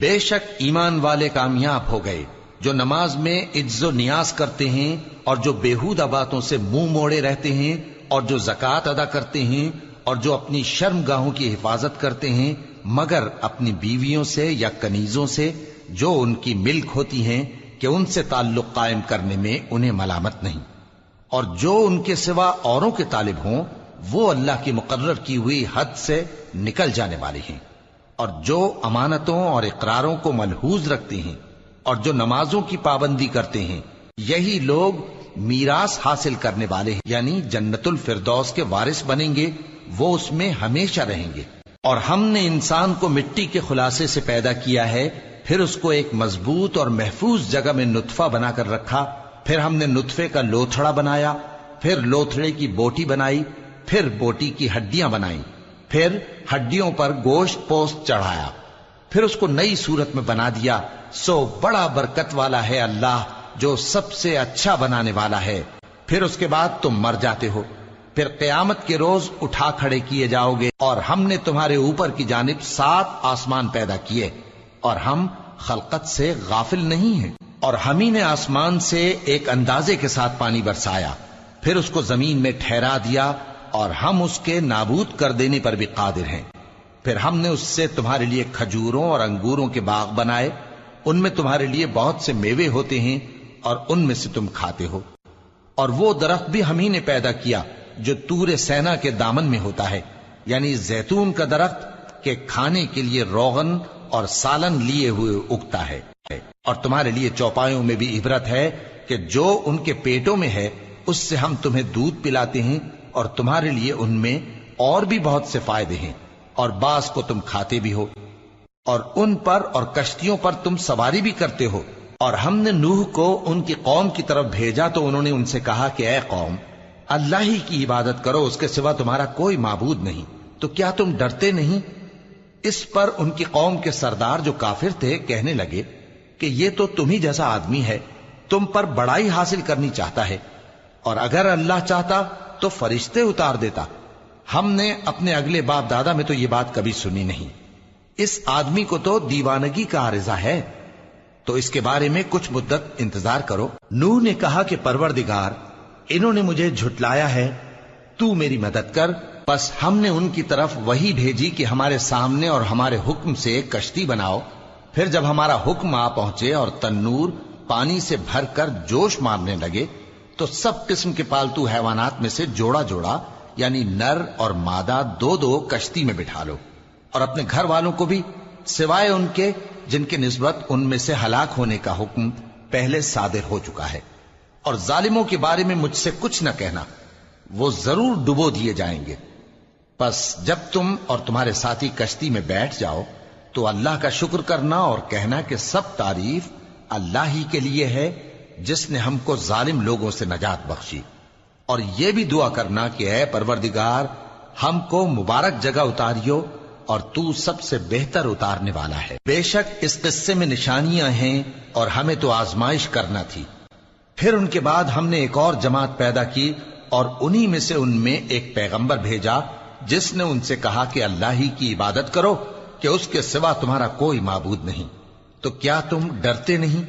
بے شک ایمان والے کامیاب ہو گئے جو نماز میں عجز و نیاز کرتے ہیں اور جو بیہودہ باتوں سے منہ موڑے رہتے ہیں اور جو زکوٰۃ ادا کرتے ہیں اور جو اپنی شرم گاہوں کی حفاظت کرتے ہیں مگر اپنی بیویوں سے یا کنیزوں سے جو ان کی ملک ہوتی ہیں کہ ان سے تعلق قائم کرنے میں انہیں ملامت نہیں، اور جو ان کے سوا اوروں کے طالب ہوں وہ اللہ کی مقرر کی ہوئی حد سے نکل جانے والے ہیں، اور جو امانتوں اور اقراروں کو ملحوظ رکھتے ہیں اور جو نمازوں کی پابندی کرتے ہیں یہی لوگ میراث حاصل کرنے والے ہیں، یعنی جنت الفردوس کے وارث بنیں گے، وہ اس میں ہمیشہ رہیں گے۔ اور ہم نے انسان کو مٹی کے خلاصے سے پیدا کیا ہے، پھر اس کو ایک مضبوط اور محفوظ جگہ میں نطفہ بنا کر رکھا، پھر ہم نے نطفے کا لوتھڑا بنایا، پھر لوتھڑے کی بوٹی بنائی، پھر بوٹی کی ہڈیاں بنائیں، پھر ہڈیوں پر گوشت پوست چڑھایا، پھر اس کو نئی صورت میں بنا دیا۔ سو بڑا برکت والا ہے اللہ جو سب سے اچھا بنانے والا ہے۔ پھر اس کے بعد تم مر جاتے ہو، پھر قیامت کے روز اٹھا کھڑے کیے جاؤ گے، اور ہم نے تمہارے اوپر کی جانب 7 آسمان پیدا کیے، اور ہم خلقت سے غافل نہیں ہیں۔ اور ہم ہی نے آسمان سے ایک اندازے کے ساتھ پانی برسایا، پھر اس کو زمین میں ٹھہرا دیا، اور ہم اس کے نابود کر دینے پر بھی قادر ہیں۔ پھر ہم نے اس سے تمہارے لیے کھجوروں اور انگوروں کے باغ بنائے، ان میں تمہارے لیے بہت سے میوے ہوتے ہیں اور ان میں سے تم کھاتے ہو۔ اور وہ درخت بھی ہم ہی نے پیدا کیا جو طور سینا کے دامن میں ہوتا ہے، یعنی زیتون کا درخت کہ کھانے کے لیے روغن اور سالن لیے ہوئے اگتا ہے۔ اور تمہارے لیے چوپایوں میں بھی عبرت ہے کہ جو ان کے پیٹوں میں ہے اس سے ہم تمہیں دودھ پلاتے ہیں، اور تمہارے لیے ان میں اور بھی بہت سے فائدے ہیں، اور بعض کو تم کھاتے بھی ہو، اور ان پر اور کشتیوں پر تم سواری بھی کرتے ہو۔ اور ہم نے نوح کو ان کی قوم کی طرف بھیجا تو انہوں نے ان سے کہا کہ اے قوم، اللہ ہی کی عبادت کرو، اس کے سوا تمہارا کوئی معبود نہیں، تو کیا تم ڈرتے نہیں؟ اس پر ان کی قوم کے سردار جو کافر تھے کہنے لگے کہ یہ تو تم ہی جیسا آدمی ہے، تم پر بڑائی حاصل کرنی چاہتا ہے، اور اگر اللہ چاہتا تو فرشتے اتار دیتا۔ ہم نے اپنے اگلے باپ دادا میں تو یہ بات کبھی سنی نہیں، اس آدمی کو تو دیوانگی کا عارضہ ہے، تو اس کے بارے میں کچھ مدت انتظار کرو۔ نوح نے کہا کہ پروردگار، انہوں نے مجھے جھٹلایا ہے، تو میری مدد کر۔ پس ہم نے ان کی طرف وحی بھیجی کہ ہمارے سامنے اور ہمارے حکم سے ایک کشتی بناؤ۔ پھر جب ہمارا حکم آ پہنچے اور تنور پانی سے بھر کر جوش مارنے لگے تو سب قسم کے پالتو حیوانات میں سے جوڑا جوڑا یعنی نر اور مادہ 2 کشتی میں بٹھا لو، اور اپنے گھر والوں کو بھی سوائے ان کے جن کے نسبت ان میں سے ہلاک ہونے کا حکم پہلے صادر ہو چکا ہے۔ اور ظالموں کے بارے میں مجھ سے کچھ نہ کہنا، وہ ضرور ڈبو دیے جائیں گے۔ پس جب تم اور تمہارے ساتھی کشتی میں بیٹھ جاؤ تو اللہ کا شکر کرنا اور کہنا کہ سب تعریف اللہ ہی کے لیے ہے جس نے ہم کو ظالم لوگوں سے نجات بخشی، اور یہ بھی دعا کرنا کہ اے پروردگار ہم کو مبارک جگہ اتاریو اور تو سب سے بہتر اتارنے والا ہے۔ بے شک اس قصے میں نشانیاں ہیں اور ہمیں تو آزمائش کرنا تھی۔ پھر ان کے بعد ہم نے ایک اور جماعت پیدا کی اور انہی میں سے ان میں ایک پیغمبر بھیجا جس نے ان سے کہا کہ اللہ ہی کی عبادت کرو کہ اس کے سوا تمہارا کوئی معبود نہیں، تو کیا تم ڈرتے نہیں؟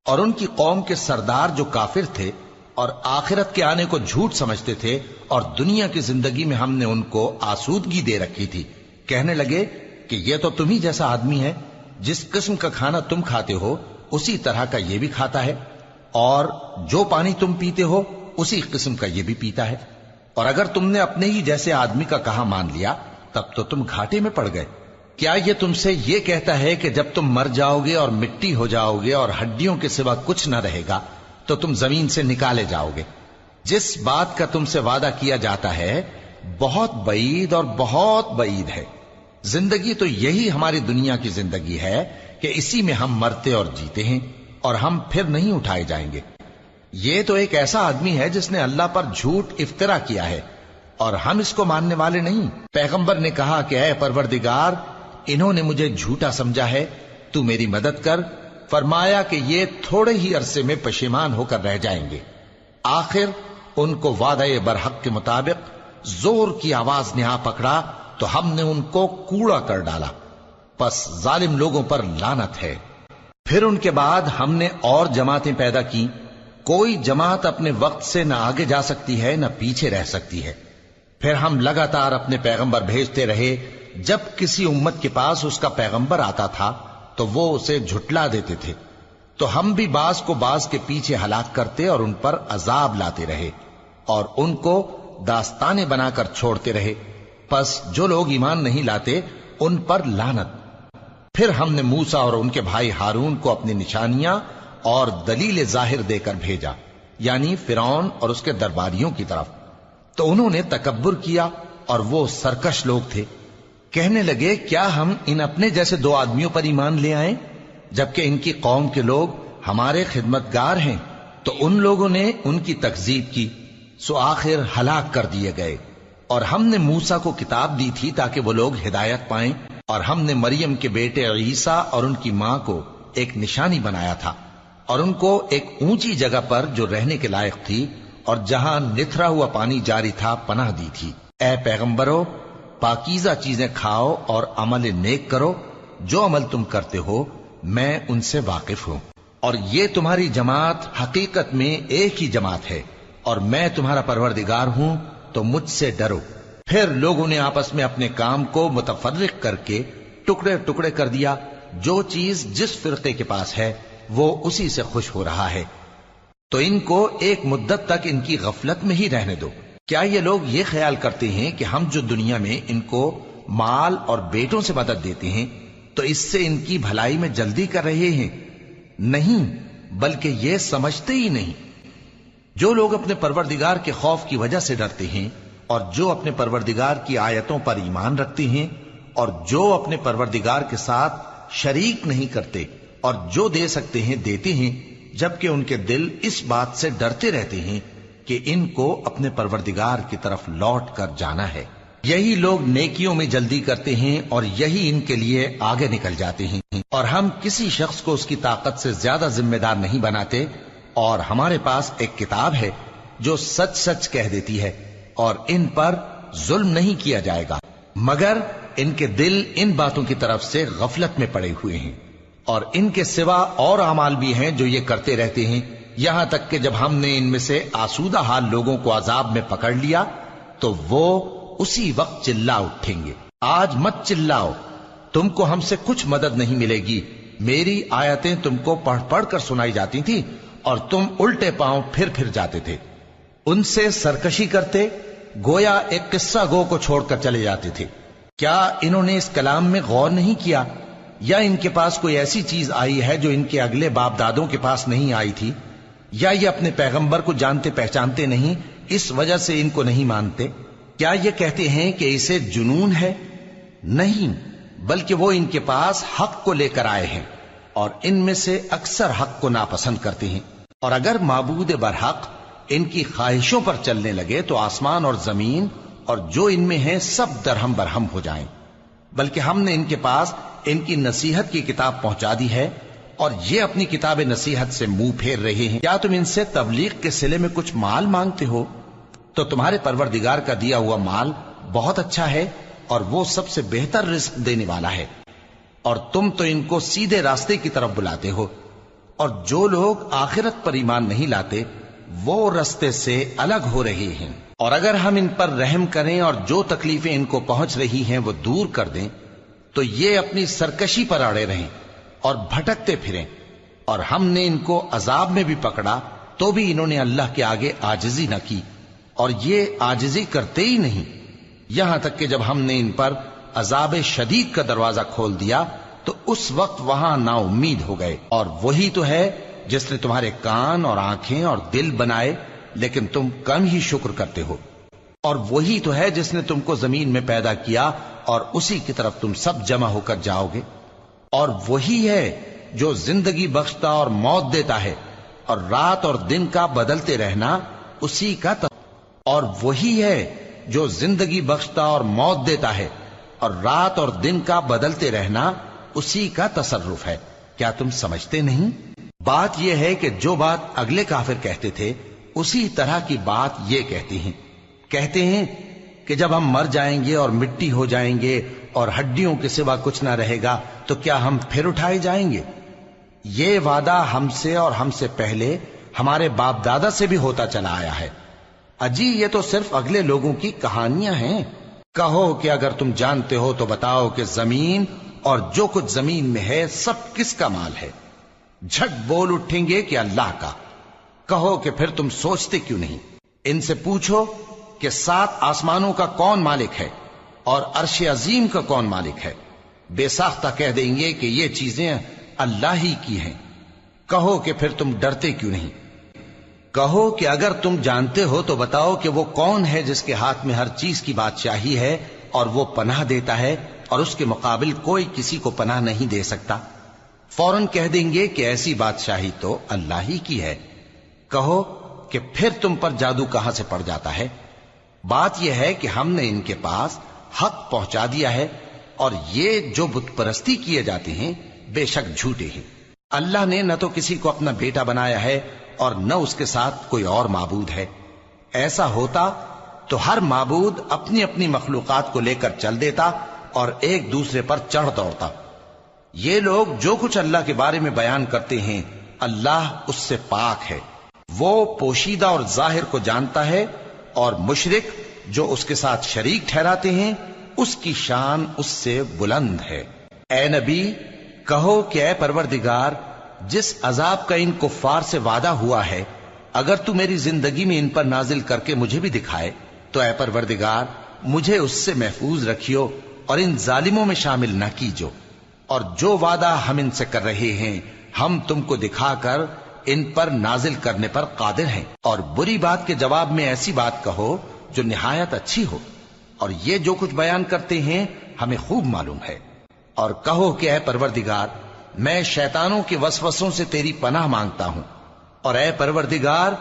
اور ان کی قوم کے سردار جو کافر تھے اور آخرت کے آنے کو جھوٹ سمجھتے تھے اور دنیا کی زندگی میں ہم نے ان کو آسودگی دے رکھی تھی، کہنے لگے کہ یہ تو تم ہی جیسا آدمی ہے، جس قسم کا کھانا تم کھاتے ہو اسی طرح کا یہ بھی کھاتا ہے، اور جو پانی تم پیتے ہو اسی قسم کا یہ بھی پیتا ہے، اور اگر تم نے اپنے ہی جیسے آدمی کا کہا مان لیا تب تو تم گھاٹے میں پڑ گئے۔ کیا یہ تم سے یہ کہتا ہے کہ جب تم مر جاؤ گے اور مٹی ہو جاؤ گے اور ہڈیوں کے سوا کچھ نہ رہے گا تو تم زمین سے نکالے جاؤ گے؟ جس بات کا تم سے وعدہ کیا جاتا ہے بہت بعید اور بہت بعید ہے۔ زندگی تو یہی ہماری دنیا کی زندگی ہے کہ اسی میں ہم مرتے اور جیتے ہیں، اور ہم پھر نہیں اٹھائے جائیں گے۔ یہ تو ایک ایسا آدمی ہے جس نے اللہ پر جھوٹ افطرا کیا ہے، اور ہم اس کو ماننے والے نہیں۔ پیغمبر نے کہا کہ اے پروردگار، انہوں نے مجھے جھوٹا سمجھا ہے، تو میری مدد کر۔ فرمایا کہ یہ تھوڑے ہی عرصے میں پشیمان ہو کر رہ جائیں گے۔ آخر ان کو وعدہ برحق کے مطابق زور کی آواز نے آ پکڑا تو ہم نے ان کو کوڑا کر ڈالا۔ پس ظالم لوگوں پر لعنت ہے۔ پھر ان کے بعد ہم نے اور جماعتیں پیدا کی، کوئی جماعت اپنے وقت سے نہ آگے جا سکتی ہے نہ پیچھے رہ سکتی ہے۔ پھر ہم لگاتار اپنے پیغمبر بھیجتے رہے، جب کسی امت کے پاس اس کا پیغمبر آتا تھا تو وہ اسے جھٹلا دیتے تھے، تو ہم بھی بعض کو بعض کے پیچھے ہلاک کرتے اور ان پر عذاب لاتے رہے اور ان کو داستانیں بنا کر چھوڑتے رہے۔ پس جو لوگ ایمان نہیں لاتے ان پر لعنت۔ پھر ہم نے موسیٰ اور ان کے بھائی ہارون کو اپنی نشانیاں اور دلیل ظاہر دے کر بھیجا، یعنی فرعون اور اس کے درباریوں کی طرف، تو انہوں نے تکبر کیا اور وہ سرکش لوگ تھے۔ کہنے لگے کیا ہم ان اپنے جیسے دو آدمیوں پر ایمان لے آئیں جبکہ ان کی قوم کے لوگ ہمارے خدمتگار ہیں؟ تو ان لوگوں نے ان کی تکذیب کی، سو آخر ہلاک کر دیے گئے۔ اور ہم نے موسیٰ کو کتاب دی تھی تاکہ وہ لوگ ہدایت پائیں، اور ہم نے مریم کے بیٹے عیسیٰ اور ان کی ماں کو ایک نشانی بنایا تھا اور ان کو ایک اونچی جگہ پر جو رہنے کے لائق تھی اور جہاں نتھرا ہوا پانی جاری تھا پناہ دی تھی۔ اے پیغمبرو، پاکیزہ چیزیں کھاؤ اور عمل نیک کرو، جو عمل تم کرتے ہو میں ان سے واقف ہوں، اور یہ تمہاری جماعت حقیقت میں ایک ہی جماعت ہے، اور میں تمہارا پروردگار ہوں، تو مجھ سے ڈرو۔ پھر لوگوں نے آپس میں اپنے کام کو متفرق کر کے ٹکڑے ٹکڑے کر دیا، جو چیز جس فرقے کے پاس ہے وہ اسی سے خوش ہو رہا ہے، تو ان کو ایک مدت تک ان کی غفلت میں ہی رہنے دو۔ کیا یہ لوگ یہ خیال کرتے ہیں کہ ہم جو دنیا میں ان کو مال اور بیٹوں سے مدد دیتے ہیں تو اس سے ان کی بھلائی میں جلدی کر رہے ہیں؟ نہیں، بلکہ یہ سمجھتے ہی نہیں۔ جو لوگ اپنے پروردگار کے خوف کی وجہ سے ڈرتے ہیں اور جو اپنے پروردگار کی آیتوں پر ایمان رکھتے ہیں اور جو اپنے پروردگار کے ساتھ شریک نہیں کرتے اور جو دے سکتے ہیں دیتے ہیں، جبکہ ان کے دل اس بات سے ڈرتے رہتے ہیں کہ ان کو اپنے پروردگار کی طرف لوٹ کر جانا ہے، یہی لوگ نیکیوں میں جلدی کرتے ہیں اور یہی ان کے لیے آگے نکل جاتے ہیں۔ اور ہم کسی شخص کو اس کی طاقت سے زیادہ ذمہ دار نہیں بناتے، اور ہمارے پاس ایک کتاب ہے جو سچ سچ کہہ دیتی ہے، اور ان پر ظلم نہیں کیا جائے گا، مگر ان کے دل ان باتوں کی طرف سے غفلت میں پڑے ہوئے ہیں۔ اور ان کے سوا اور اعمال بھی ہیں جو یہ کرتے رہتے ہیں، یہاں تک کہ جب ہم نے ان میں سے آسودہ حال لوگوں کو عذاب میں پکڑ لیا تو وہ اسی وقت چلا اٹھیں گے۔ آج مت چلاؤ، تم کو ہم سے کچھ مدد نہیں ملے گی، میری آیتیں تم کو پڑھ پڑھ کر سنائی جاتی تھی اور تم الٹے پاؤں پھر جاتے تھے، ان سے سرکشی کرتے، گویا ایک قصہ گو کو چھوڑ کر چلے جاتے تھے۔ کیا انہوں نے اس کلام میں غور نہیں کیا، یا ان کے پاس کوئی ایسی چیز آئی ہے جو ان کے اگلے باپ دادوں کے پاس نہیں آئی تھی، یا یہ اپنے پیغمبر کو جانتے پہچانتے نہیں اس وجہ سے ان کو نہیں مانتے؟ کیا یہ کہتے ہیں کہ اسے جنون ہے؟ نہیں، بلکہ وہ ان کے پاس حق کو لے کر آئے ہیں، اور ان میں سے اکثر حق کو ناپسند کرتے ہیں۔ اور اگر معبود برحق ان کی خواہشوں پر چلنے لگے تو آسمان اور زمین اور جو ان میں ہے سب درہم برہم ہو جائیں۔ بلکہ ہم نے ان کے پاس ان کی نصیحت کی کتاب پہنچا دی ہے، اور یہ اپنی کتاب نصیحت سے منہ پھیر رہے ہیں۔ کیا تم ان سے تبلیغ کے صلے میں کچھ مال مانگتے ہو؟ تو تمہارے پروردگار کا دیا ہوا مال بہت اچھا ہے، اور وہ سب سے بہتر رزق دینے والا ہے، اور تم تو ان کو سیدھے راستے کی طرف بلاتے ہو۔ اور جو لوگ آخرت پر ایمان نہیں لاتے وہ راستے سے الگ ہو رہے ہیں۔ اور اگر ہم ان پر رحم کریں اور جو تکلیفیں ان کو پہنچ رہی ہیں وہ دور کر دیں تو یہ اپنی سرکشی پر اڑے رہیں اور بھٹکتے پھریں، اور ہم نے ان کو عذاب میں بھی پکڑا تو بھی انہوں نے اللہ کے آگے عاجزی نہ کی، اور یہ عاجزی کرتے ہی نہیں، یہاں تک کہ جب ہم نے ان پر عذاب شدید کا دروازہ کھول دیا تو اس وقت وہاں نا امید ہو گئے۔ اور وہی تو ہے جس نے تمہارے کان اور آنکھیں اور دل بنائے، لیکن تم کم ہی شکر کرتے ہو۔ اور وہی تو ہے جس نے تم کو زمین میں پیدا کیا اور اسی کی طرف تم سب جمع ہو کر جاؤ گے۔ اور وہی ہے جو زندگی بخشتا اور موت دیتا ہے، اور رات اور دن کا بدلتے رہنا اسی کا اور وہی ہے جو زندگی بخشتا اور موت دیتا ہے، اور رات اور دن کا بدلتے رہنا اسی کا تصرف ہے۔ کیا تم سمجھتے نہیں؟ بات یہ ہے کہ جو بات اگلے کافر کہتے تھے اسی طرح کی بات یہ کہتے ہیں کہ جب ہم مر جائیں گے اور مٹی ہو جائیں گے اور ہڈیوں کے سوا کچھ نہ رہے گا تو کیا ہم پھر اٹھائے جائیں گے؟ یہ وعدہ ہم سے اور ہم سے پہلے ہمارے باپ دادا سے بھی ہوتا چلا آیا ہے۔ اجی یہ تو صرف اگلے لوگوں کی کہانیاں ہیں۔ کہو کہ اگر تم جانتے ہو تو بتاؤ کہ زمین اور جو کچھ زمین میں ہے سب کس کا مال ہے؟ جھٹ بول اٹھیں گے کہ اللہ کا۔ کہو کہ پھر تم سوچتے کیوں نہیں؟ ان سے پوچھو کہ 7 آسمانوں کا کون مالک ہے اور عرش عظیم کا کون مالک ہے؟ بے ساختہ کہہ دیں گے کہ یہ چیزیں اللہ ہی کی ہیں۔ کہو کہ پھر تم ڈرتے کیوں نہیں؟ کہو کہ اگر تم جانتے ہو تو بتاؤ کہ وہ کون ہے جس کے ہاتھ میں ہر چیز کی بادشاہی ہے اور وہ پناہ دیتا ہے اور اس کے مقابل کوئی کسی کو پناہ نہیں دے سکتا؟ فوراً کہہ دیں گے کہ ایسی بادشاہی تو اللہ ہی کی ہے۔ کہو کہ پھر تم پر جادو کہاں سے پڑ جاتا ہے؟ بات یہ ہے کہ ہم نے ان کے پاس حق پہنچا دیا ہے اور یہ جو بت پرستی کیے جاتے ہیں بے شک جھوٹے ہیں۔ اللہ نے نہ تو کسی کو اپنا بیٹا بنایا ہے اور نہ اس کے ساتھ کوئی اور معبود ہے۔ ایسا ہوتا تو ہر معبود اپنی اپنی مخلوقات کو لے کر چل دیتا اور ایک دوسرے پر چڑھ دوڑتا۔ یہ لوگ جو کچھ اللہ کے بارے میں بیان کرتے ہیں اللہ اس سے پاک ہے، وہ پوشیدہ اور ظاہر کو جانتا ہے، اور مشرک جو اس کے ساتھ شریک ٹھہراتے ہیں اس کی شان اس سے بلند ہے۔ اے نبی کہو کہ اے پروردگار، جس عذاب کا ان کفار سے وعدہ ہوا ہے اگر تو میری زندگی میں ان پر نازل کر کے مجھے بھی دکھائے تو اے پروردگار مجھے اس سے محفوظ رکھیو اور ان ظالموں میں شامل نہ کیجو، اور جو وعدہ ہم ان سے کر رہے ہیں ہم تم کو دکھا کر ان پر نازل کرنے پر قادر ہیں۔ اور بری بات کے جواب میں ایسی بات کہو جو نہایت اچھی ہو، اور یہ جو کچھ بیان کرتے ہیں ہمیں خوب معلوم ہے۔ اور کہو کہ اے پروردگار میں شیطانوں کے وسوسوں سے تیری پناہ مانگتا ہوں، اور اے پروردگار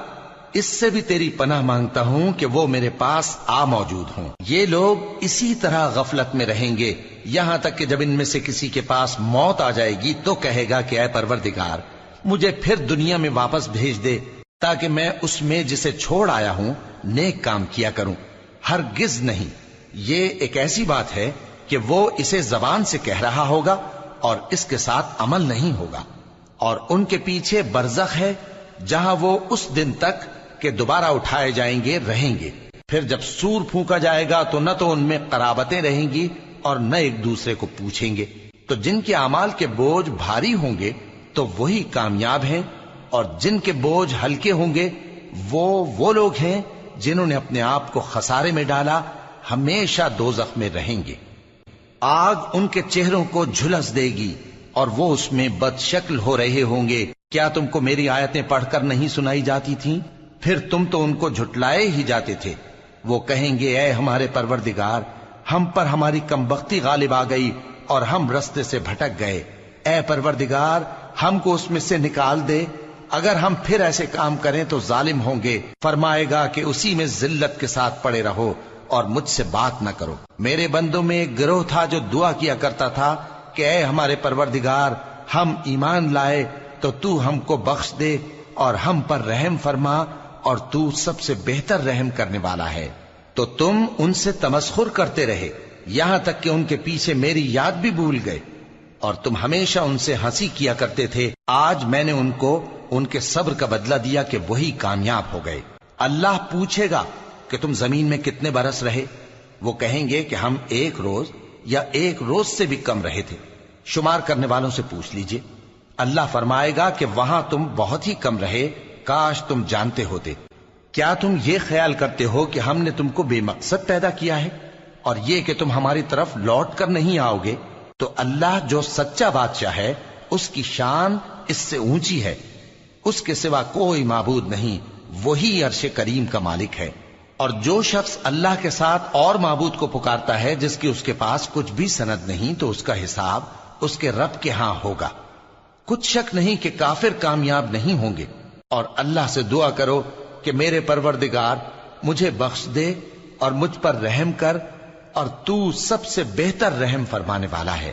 اس سے بھی تیری پناہ مانگتا ہوں کہ وہ میرے پاس آ موجود ہوں۔ یہ لوگ اسی طرح غفلت میں رہیں گے یہاں تک کہ جب ان میں سے کسی کے پاس موت آ جائے گی تو کہے گا کہ اے پروردگار مجھے پھر دنیا میں واپس بھیج دے تاکہ میں اس میں جسے چھوڑ آیا ہوں نیک کام کیا کروں۔ ہرگز نہیں، یہ ایک ایسی بات ہے کہ وہ اسے زبان سے کہہ رہا ہوگا اور اس کے ساتھ عمل نہیں ہوگا، اور ان کے پیچھے برزخ ہے جہاں وہ اس دن تک کہ دوبارہ اٹھائے جائیں گے رہیں گے۔ پھر جب سور پھونکا جائے گا تو نہ تو ان میں قرابتیں رہیں گی اور نہ ایک دوسرے کو پوچھیں گے۔ تو جن کے اعمال کے بوجھ بھاری ہوں گے تو وہی کامیاب ہیں، اور جن کے بوجھ ہلکے ہوں گے وہ لوگ ہیں جنہوں نے اپنے آپ کو خسارے میں ڈالا، ہمیشہ دوزخ میں رہیں گے۔ آگ ان کے چہروں کو جھلس دے گی اور وہ اس میں بد شکل ہو رہے ہوں گے۔ کیا تم کو میری آیتیں پڑھ کر نہیں سنائی جاتی تھیں؟ پھر تم تو ان کو جھٹلائے ہی جاتے تھے۔ وہ کہیں گے اے ہمارے پروردگار ہم پر ہماری کمبختی غالب آ گئی اور ہم رستے سے بھٹک گئے، اے پروردگار ہم کو اس میں سے نکال دے، اگر ہم پھر ایسے کام کریں تو ظالم ہوں گے۔ فرمائے گا کہ اسی میں ذلت کے ساتھ پڑے رہو اور مجھ سے بات نہ کرو۔ میرے بندوں میں ایک گروہ تھا جو دعا کیا کرتا تھا کہ اے ہمارے پروردگار ہم ایمان لائے تو تو ہم کو بخش دے اور ہم پر رحم فرما، اور تو سب سے بہتر رحم کرنے والا ہے۔ تو تم ان سے تمسخر کرتے رہے یہاں تک کہ ان کے پیچھے میری یاد بھی بھول گئے، اور تم ہمیشہ ان سے ہنسی کیا کرتے تھے۔ آج میں نے ان کو ان کے صبر کا بدلہ دیا کہ وہی کامیاب ہو گئے۔ اللہ پوچھے گا کہ تم زمین میں کتنے برس رہے؟ وہ کہیں گے کہ ہم 1 روز یا 1 روز سے بھی کم رہے تھے۔ شمار کرنے والوں سے پوچھ لیجئے۔ اللہ فرمائے گا کہ وہاں تم بہت ہی کم رہے، کاش تم جانتے ہوتے۔ کیا تم یہ خیال کرتے ہو کہ ہم نے تم کو بے مقصد پیدا کیا ہے اور یہ کہ تم ہماری طرف لوٹ کر نہیں آؤ گے؟ تو اللہ جو سچا بادشاہ ہے اس کی شان اس سے اونچی ہے، اس کے سوا کوئی معبود نہیں، وہی عرش کریم کا مالک ہے۔ اور جو شخص اللہ کے ساتھ اور معبود کو پکارتا ہے جس کی اس کے پاس کچھ بھی سند نہیں تو اس کا حساب اس کے رب کے ہاں ہوگا۔ کچھ شک نہیں کہ کافر کامیاب نہیں ہوں گے۔ اور اللہ سے دعا کرو کہ میرے پروردگار مجھے بخش دے اور مجھ پر رحم کر، اور تو سب سے بہتر رحم فرمانے والا ہے۔